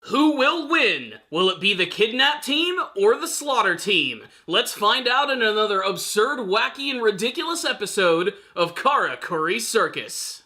Who will win? Will it be the kidnap team or the slaughter team? Let's find out in another absurd, wacky, and ridiculous episode of Karakuri Circus.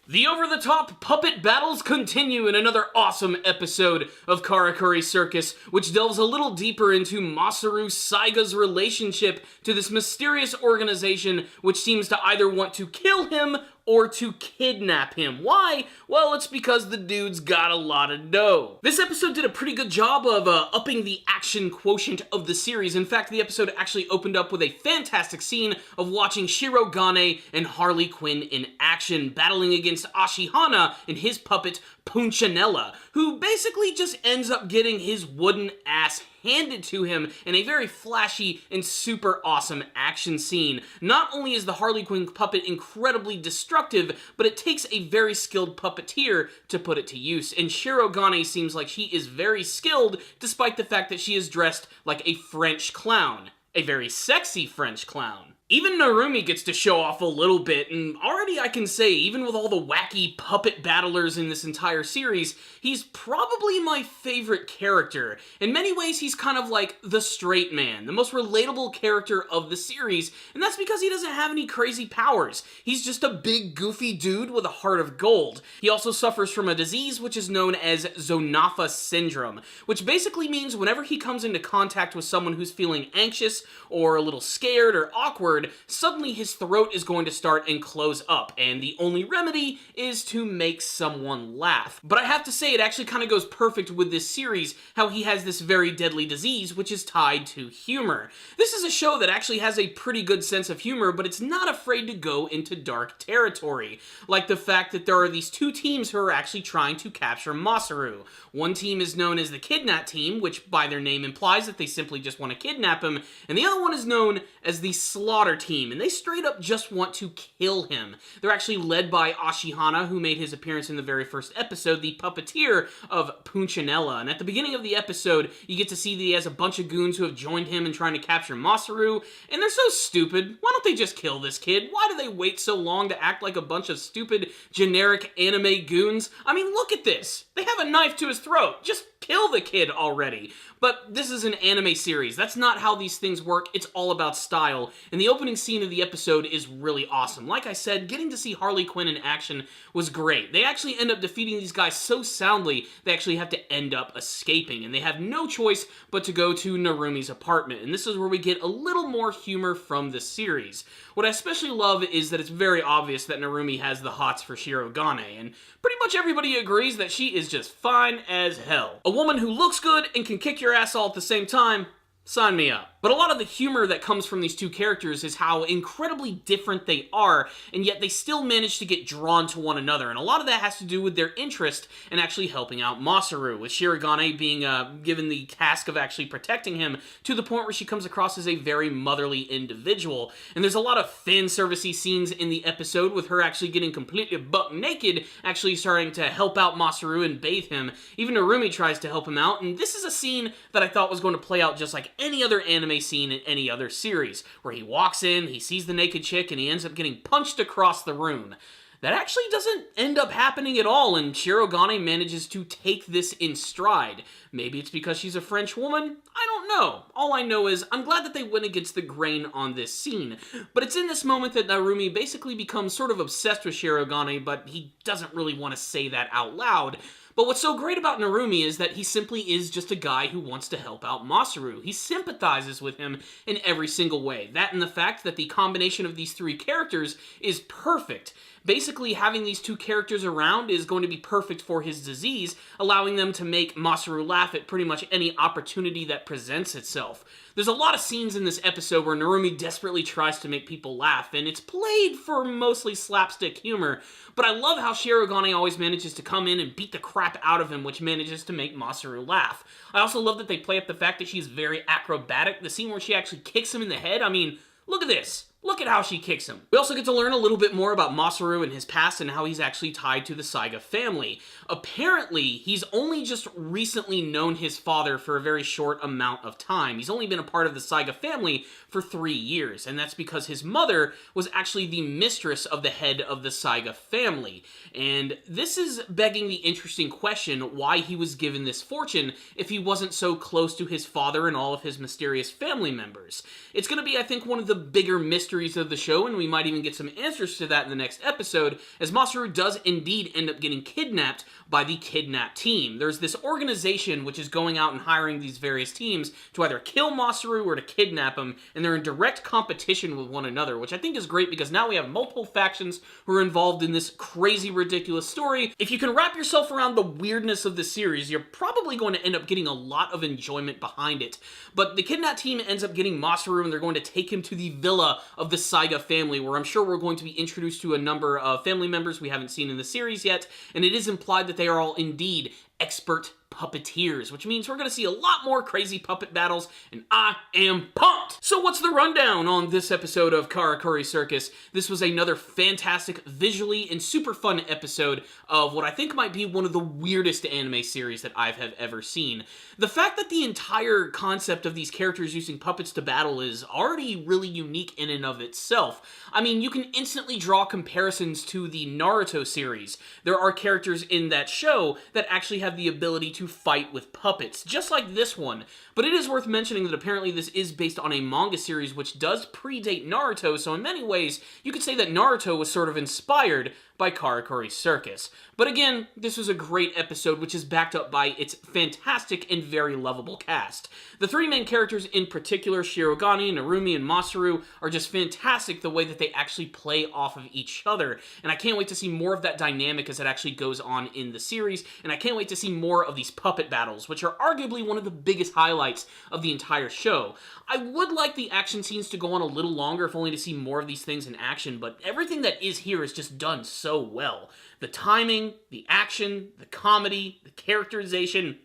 The over-the-top puppet battles continue in another awesome episode of Karakuri Circus, which delves a little deeper into Masaru Saiga's relationship to this mysterious organization which seems to either want to kill him or to kidnap him. Why? Well, it's because the dude's got a lot of dough. This episode did a pretty good job of upping the action quotient of the series. In fact, the episode actually opened up with a fantastic scene of watching Shiro Gani and Harley Quinn in action, battling against Ashihana and his puppet Punchinella, who basically just ends up getting his wooden ass handed to him in a very flashy and super awesome action scene. Not only is the Harley Quinn puppet incredibly destructive, but it takes a very skilled puppeteer to put it to use, and Shiro Gani seems like she is very skilled despite the fact that she is dressed like a French clown. A very sexy French clown. Even Narumi gets to show off a little bit, and already I can say, even with all the wacky puppet battlers in this entire series, he's probably my favorite character. In many ways, he's kind of like the straight man, the most relatable character of the series, and that's because he doesn't have any crazy powers. He's just a big, goofy dude with a heart of gold. He also suffers from a disease which is known as Zonapha syndrome, which basically means whenever he comes into contact with someone who's feeling anxious or a little scared or awkward, suddenly his throat is going to start and close up, and the only remedy is to make someone laugh. But I have to say, it actually kind of goes perfect with this series, how he has this very deadly disease which is tied to humor. This is a show that actually has a pretty good sense of humor, but it's not afraid to go into dark territory, like the fact that there are these two teams who are actually trying to capture Masaru. One team is known as the kidnap team, which by their name implies that they simply just want to kidnap him, and the other one is known as the slaughter team, and they straight up just want to kill him. They're actually led by Ashihana, who made his appearance in the very first episode, the puppeteer of Punchinella. And at the beginning of the episode, you get to see that he has a bunch of goons who have joined him in trying to capture Masaru, and they're so stupid. Why don't they just kill this kid? Why do they wait so long to act like a bunch of stupid, generic anime goons? I mean, look at this. They have a knife to his throat. Just kill the kid already. But this is an anime series. That's not how these things work. It's all about style. And the opening scene of the episode is really awesome. Like I said, getting to see Harley Quinn in action was great. They actually end up defeating these guys so soundly, they actually have to end up escaping. And they have no choice but to go to Narumi's apartment. And this is where we get a little more humor from the series. What I especially love is that it's very obvious that Narumi has the hots for Shiro Gani. And pretty much everybody agrees that she is just fine as hell. A woman who looks good and can kick your ass all at the same time, sign me up. But a lot of the humor that comes from these two characters is how incredibly different they are, and yet they still manage to get drawn to one another. And a lot of that has to do with their interest in actually helping out Masaru, with Shiro Gani being given the task of actually protecting him to the point where she comes across as a very motherly individual. And there's a lot of fan servicey scenes in the episode with her actually getting completely buck naked, actually starting to help out Masaru and bathe him. Even Narumi tries to help him out, and this is a scene that I thought was going to play out just like any other anime scene in any other series, where he walks in, he sees the naked chick, and he ends up getting punched across the room. That actually doesn't end up happening at all, and Shiro Gani manages to take this in stride. Maybe it's because she's a French woman? I don't know. All I know is I'm glad that they went against the grain on this scene. But it's in this moment that Narumi basically becomes sort of obsessed with Shiro Gani, but he doesn't really want to say that out loud. But what's so great about Narumi is that he simply is just a guy who wants to help out Masaru. He sympathizes with him in every single way. That and the fact that the combination of these three characters is perfect. Basically, having these two characters around is going to be perfect for his disease, allowing them to make Masaru laugh at pretty much any opportunity that presents itself. There's a lot of scenes in this episode where Narumi desperately tries to make people laugh, and it's played for mostly slapstick humor, but I love how Shiro Gani always manages to come in and beat the crap out of him, which manages to make Masaru laugh. I also love that they play up the fact that she's very acrobatic. The scene where she actually kicks him in the head, I mean, look at this. Look at how she kicks him. We also get to learn a little bit more about Masaru and his past and how he's actually tied to the Saga family. Apparently, he's only just recently known his father for a very short amount of time. He's only been a part of the Saga family for 3 years, and that's because his mother was actually the mistress of the head of the Saga family. And this is begging the interesting question why he was given this fortune if he wasn't so close to his father and all of his mysterious family members. It's going to be, I think, one of the bigger mysteries of the show, and we might even get some answers to that in the next episode, as Masaru does indeed end up getting kidnapped by the kidnap team. There's this organization which is going out and hiring these various teams to either kill Masaru or to kidnap him, and they're in direct competition with one another, which I think is great because now we have multiple factions who are involved in this crazy, ridiculous story. If you can wrap yourself around the weirdness of the series, you're probably going to end up getting a lot of enjoyment behind it. But the kidnap team ends up getting Masaru, and they're going to take him to the villa of the Saga family, where I'm sure we're going to be introduced to a number of family members we haven't seen in the series yet, and it is implied that they are all indeed expert puppeteers, which means we're going to see a lot more crazy puppet battles, and I am pumped! So what's the rundown on this episode of Karakuri Circus? This was another fantastic, visually and super fun episode of what I think might be one of the weirdest anime series that I have ever seen. The fact that the entire concept of these characters using puppets to battle is already really unique in and of itself. I mean, you can instantly draw comparisons to the Naruto series. There are characters in that show that actually have the ability to fight with puppets, just like this one. But it is worth mentioning that apparently this is based on a manga series which does predate Naruto, so in many ways, you could say that Naruto was sort of inspired by Karakuri Circus. But again, this was a great episode which is backed up by its fantastic and very lovable cast. The three main characters in particular, Shiro Gani, Narumi, and Masaru, are just fantastic the way that they actually play off of each other, and I can't wait to see more of that dynamic as it actually goes on in the series, and I can't wait to see more of these puppet battles, which are arguably one of the biggest highlights of the entire show. I would like the action scenes to go on a little longer, if only to see more of these things in action, but everything that is here is just done so well. The timing, the action, the comedy, the characterization,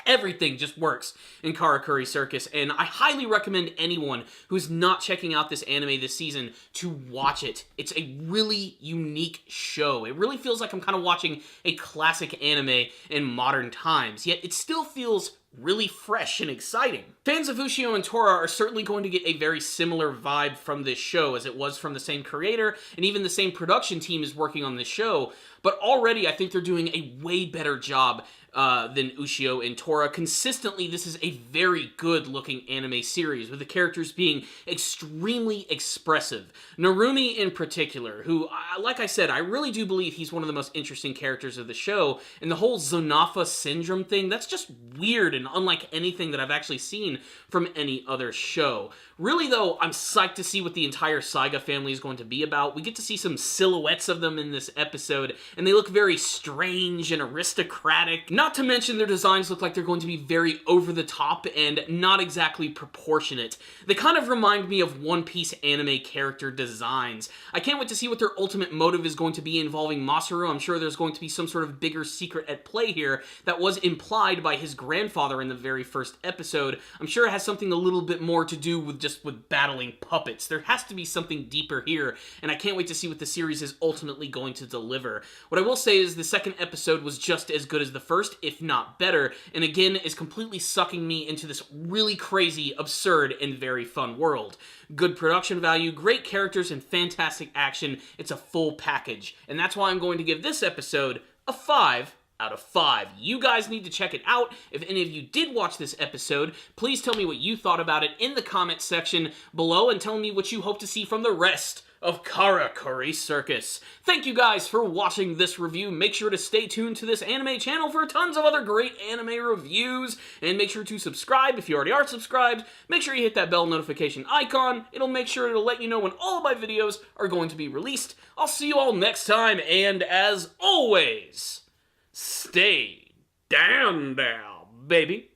everything just works in Karakuri Circus, and I highly recommend anyone who's not checking out this anime this season to watch it. It's a really unique show. It really feels like I'm kind of watching a classic anime in modern times, yet it still feels really fresh and exciting. Fans of Ushio and Tora are certainly going to get a very similar vibe from this show, as it was from the same creator, and even the same production team is working on this show, but already I think they're doing a way better job than Ushio and Tora. Consistently, this is a very good-looking anime series, with the characters being extremely expressive. Narumi in particular, who, like I said, I really do believe he's one of the most interesting characters of the show, and the whole Zonapha syndrome thing, that's just weird and unlike anything that I've actually seen from any other show. Really, though, I'm psyched to see what the entire Saga family is going to be about. We get to see some silhouettes of them in this episode, and they look very strange and aristocratic. Not to mention their designs look like they're going to be very over-the-top and not exactly proportionate. They kind of remind me of One Piece anime character designs. I can't wait to see what their ultimate motive is going to be involving Masaru. I'm sure there's going to be some sort of bigger secret at play here that was implied by his grandfather in the very first episode. I'm sure it has something a little bit more to do with just with battling puppets. There has to be something deeper here, and I can't wait to see what the series is ultimately going to deliver. What I will say is the second episode was just as good as the first, if not better, and again is completely sucking me into this really crazy, absurd, and very fun world. Good production value, great characters, and fantastic action. It's a full package, and that's why I'm going to give this episode a 5 out of 5. You guys need to check it out. If any of you did watch this episode, please tell me what you thought about it in the comment section below, and tell me what you hope to see from the rest of Karakuri Circus. Thank you guys for watching this review. Make sure to stay tuned to this anime channel for tons of other great anime reviews, and make sure to subscribe if you already are subscribed. Make sure you hit that bell notification icon. It'll let you know when all of my videos are going to be released. I'll see you all next time, and as always, stay down, baby.